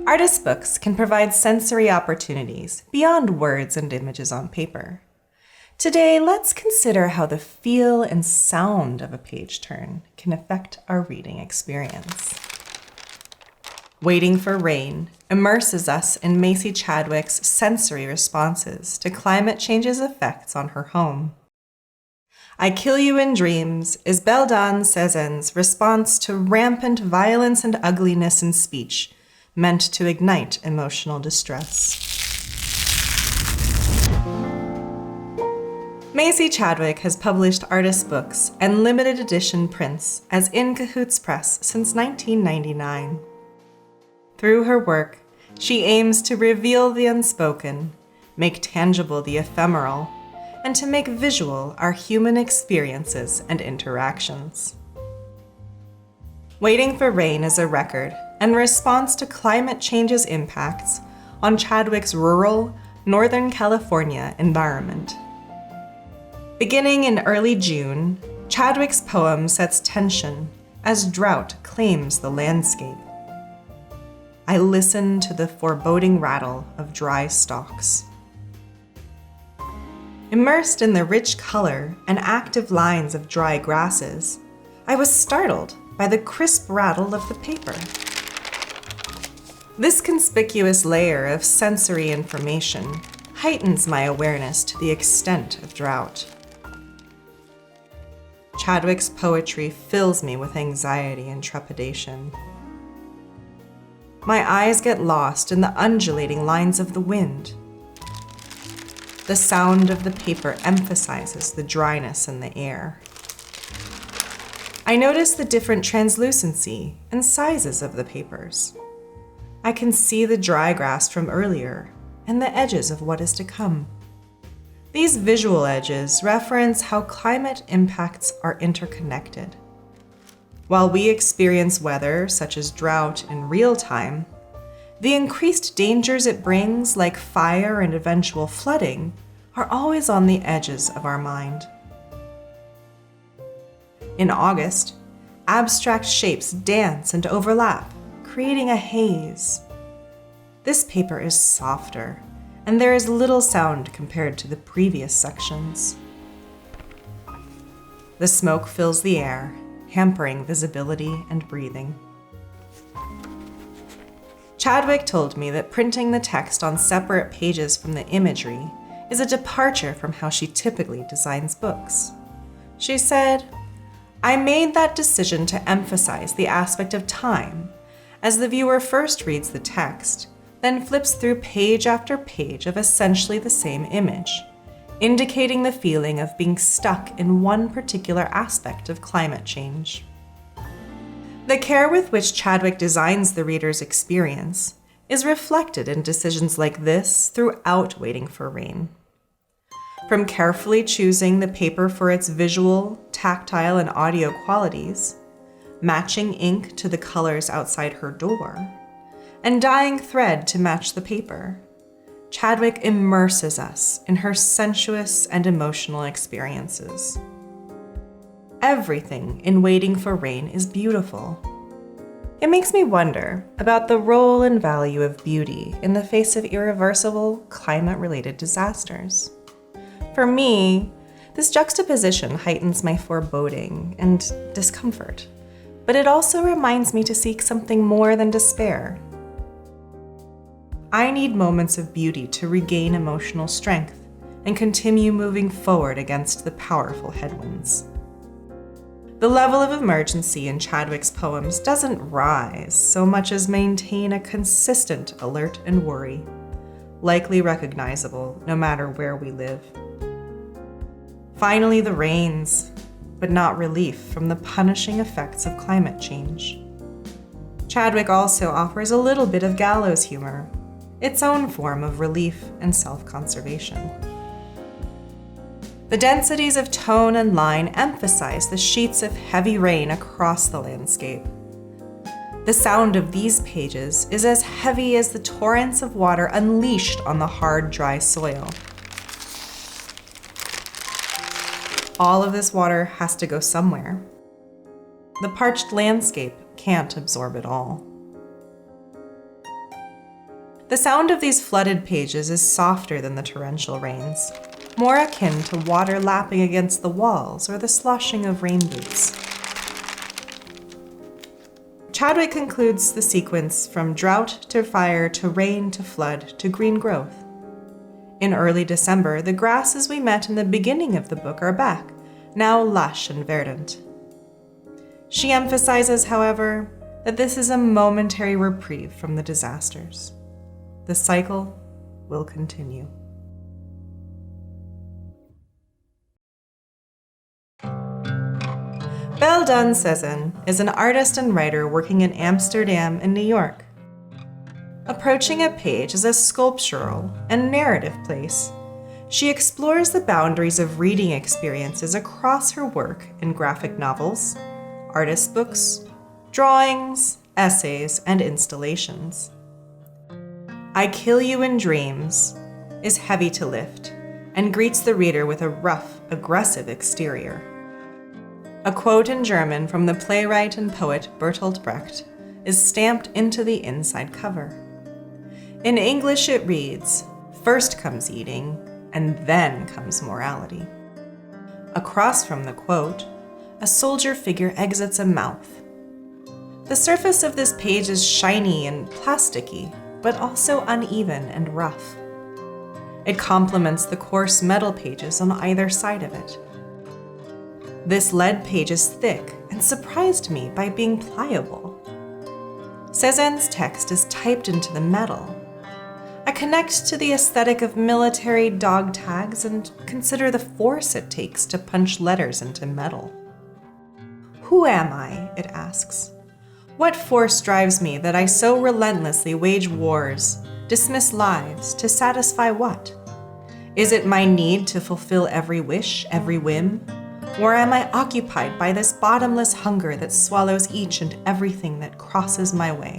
Artist books can provide sensory opportunities beyond words and images on paper. Today, let's consider how the feel and sound of a page turn can affect our reading experience. Waiting for Rain immerses us in Macy Chadwick's sensory responses to climate change's effects on her home. I Kill You in Dreams is Beldan Sezen's response to rampant violence and ugliness in speech, meant to ignite emotional distress. Macy Chadwick has published artist books and limited edition prints as In Cahoots Press since 1999. Through her work, she aims to reveal the unspoken, make tangible the ephemeral, and to make visual our human experiences and interactions. Waiting for Rain is a record and response to climate change's impacts on Chadwick's rural, Northern California environment. Beginning in early June, Chadwick's poem sets tension as drought claims the landscape. I listen to the foreboding rattle of dry stalks. Immersed in the rich color and active lines of dry grasses, I was startled by the crisp rattle of the paper. This conspicuous layer of sensory information heightens my awareness to the extent of drought. Chadwick's poetry fills me with anxiety and trepidation. My eyes get lost in the undulating lines of the wind. The sound of the paper emphasizes the dryness in the air. I notice the different translucency and sizes of the papers. I can see the dry grass from earlier and the edges of what is to come. These visual edges reference how climate impacts are interconnected. While we experience weather such as drought in real time, the increased dangers it brings, like fire and eventual flooding, are always on the edges of our mind. In August, abstract shapes dance and overlap, creating a haze. This paper is softer, and there is little sound compared to the previous sections. The smoke fills the air, hampering visibility and breathing. Chadwick told me that printing the text on separate pages from the imagery is a departure from how she typically designs books. She said, "I made that decision to emphasize the aspect of time, as the viewer first reads the text, then flips through page after page of essentially the same image, indicating the feeling of being stuck in one particular aspect of climate change." The care with which Chadwick designs the reader's experience is reflected in decisions like this throughout Waiting for Rain. From carefully choosing the paper for its visual, tactile, and audio qualities, matching ink to the colors outside her door, and dyeing thread to match the paper, Chadwick immerses us in her sensuous and emotional experiences. Everything in Waiting for Rain is beautiful. It makes me wonder about the role and value of beauty in the face of irreversible climate-related disasters. For me, this juxtaposition heightens my foreboding and discomfort, but it also reminds me to seek something more than despair. I need moments of beauty to regain emotional strength and continue moving forward against the powerful headwinds. The level of emergency in Chadwick's poems doesn't rise so much as maintain a consistent alert and worry, likely recognizable no matter where we live. Finally, the rains, but not relief from the punishing effects of climate change. Chadwick also offers a little bit of gallows humor, its own form of relief and self-conservation. The densities of tone and line emphasize the sheets of heavy rain across the landscape. The sound of these pages is as heavy as the torrents of water unleashed on the hard, dry soil. All of this water has to go somewhere. the parched landscape can't absorb it all. The sound of these flooded pages is softer than the torrential rains, more akin to water lapping against the walls or the sloshing of rain boots. Chadwick concludes the sequence from drought to fire to rain to flood to green growth. In early December, the grasses we met in the beginning of the book are back, now lush and verdant. She emphasizes, however, that this is a momentary reprieve from the disasters. The cycle will continue. Beldan Sezen is an artist and writer working in Amsterdam and New York. Approaching a page as a sculptural and narrative place, she explores the boundaries of reading experiences across her work in graphic novels, artist books, drawings, essays, and installations. I Kill You in Dreams is heavy to lift and greets the reader with a rough, aggressive exterior. A quote in German from the playwright and poet Bertolt Brecht is stamped into the inside cover. In English it reads, "First comes eating, and then comes morality." Across from the quote, a soldier figure exits a mouth. The surface of this page is shiny and plasticky, but also uneven and rough. It complements the coarse metal pages on either side of it. This lead page is thick and surprised me by being pliable. Sezen's text is typed into the metal. I connect to the aesthetic of military dog tags and consider the force it takes to punch letters into metal. Who am I? It asks. What force drives me that I so relentlessly wage wars, dismiss lives, to satisfy what? Is it my need to fulfill every wish, every whim? Or am I occupied by this bottomless hunger that swallows each and everything that crosses my way?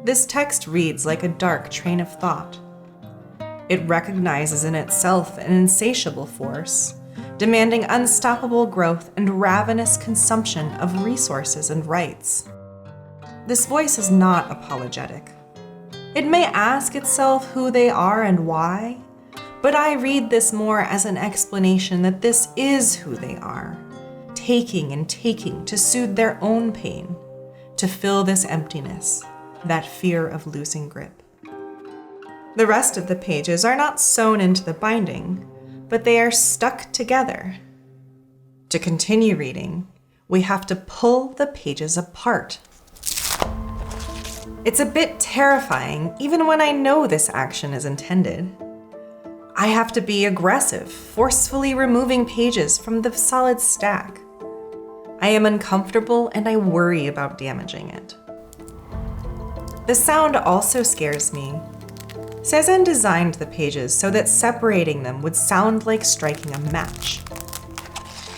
This text reads like a dark train of thought. It recognizes in itself an insatiable force, demanding unstoppable growth and ravenous consumption of resources and rights. This voice is not apologetic. It may ask itself who they are and why, but I read this more as an explanation that this is who they are, taking and taking to soothe their own pain, to fill this emptiness, that fear of losing grip. The rest of the pages are not sewn into the binding, but they are stuck together. To continue reading, we have to pull the pages apart. It's a bit terrifying, even when I know this action is intended. I have to be aggressive, forcefully removing pages from the solid stack. I am uncomfortable and I worry about damaging it. The sound also scares me. Sezen designed the pages so that separating them would sound like striking a match.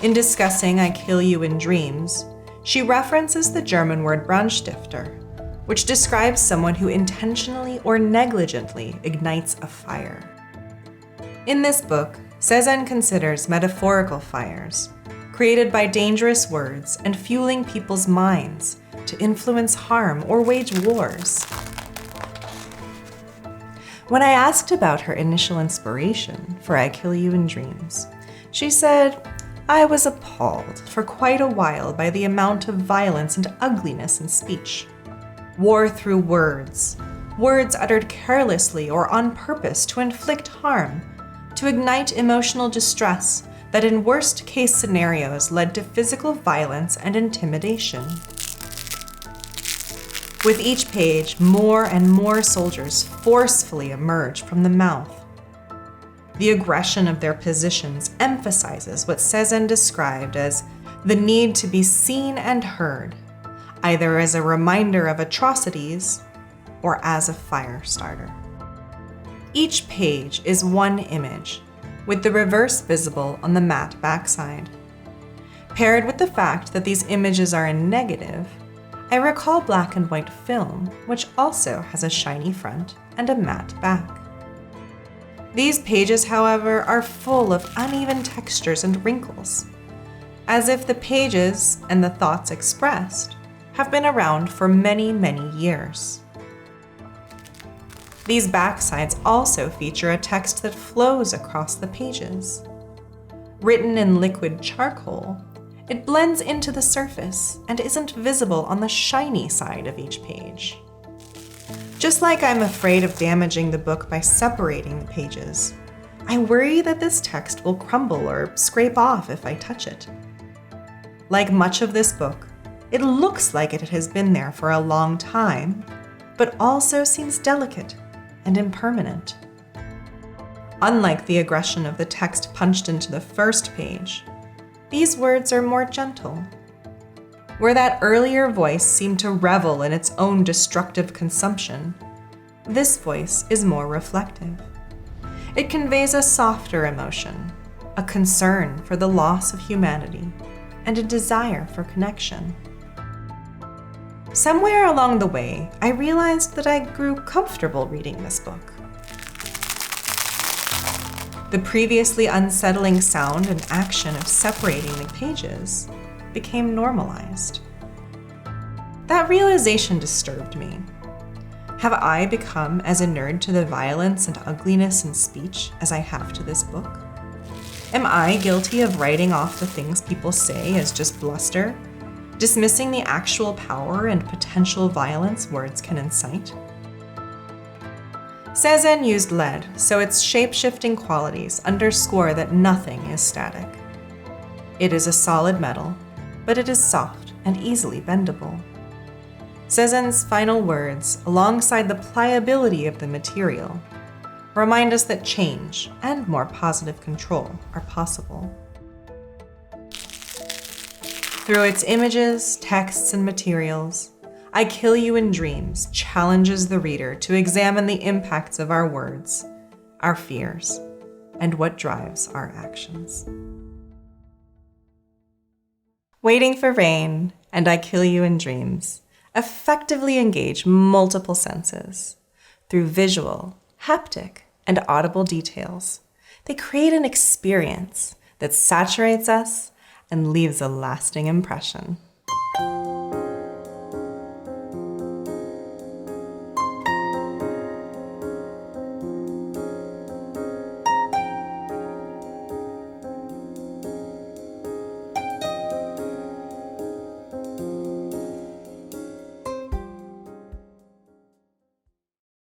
In discussing I Kill You in Dreams, she references the German word Brandstifter, which describes someone who intentionally or negligently ignites a fire. In this book, Sezen considers metaphorical fires, created by dangerous words and fueling people's minds to influence harm or wage wars. When I asked about her initial inspiration for I Kill You in Dreams, she said, "I was appalled for quite a while by the amount of violence and ugliness in speech. War through words, words uttered carelessly or on purpose to inflict harm, to ignite emotional distress that in worst-case scenarios led to physical violence and intimidation." With each page, more and more soldiers forcefully emerge from the mouth. The aggression of their positions emphasizes what Sezen described as the need to be seen and heard, either as a reminder of atrocities or as a fire starter. Each page is one image, with the reverse visible on the matte backside. Paired with the fact that these images are in negative, I recall black and white film, which also has a shiny front and a matte back. These pages, however, are full of uneven textures and wrinkles. as if the pages and the thoughts expressed have been around for many, many years. These backsides also feature a text that flows across the pages. Written in liquid charcoal, it blends into the surface and isn't visible on the shiny side of each page. Just like I'm afraid of damaging the book by separating the pages, I worry that this text will crumble or scrape off if I touch it. Like much of this book, it looks like it has been there for a long time, but also seems delicate and impermanent. Unlike the aggression of the text punched into the first page, these words are more gentle. Where that earlier voice seemed to revel in its own destructive consumption, this voice is more reflective. It conveys a softer emotion, a concern for the loss of humanity, and a desire for connection. Somewhere along the way, I realized that I grew comfortable reading this book. The previously unsettling sound and action of separating the pages became normalized. That realization disturbed me. Have I become as inured to the violence and ugliness in speech as I have to this book? Am I guilty of writing off the things people say as just bluster, dismissing the actual power and potential violence words can incite? Sezen used lead, so its shape-shifting qualities underscore that nothing is static. It is a solid metal, but it is soft and easily bendable. Sezen's final words, alongside the pliability of the material, remind us that change and more positive control are possible. Through its images, texts, and materials, I Kill You in Dreams challenges the reader to examine the impacts of our words, our fears, and what drives our actions. Waiting for Rain and I Kill You in Dreams effectively engage multiple senses. Through visual, haptic, and audible details, they create an experience that saturates us and leaves a lasting impression.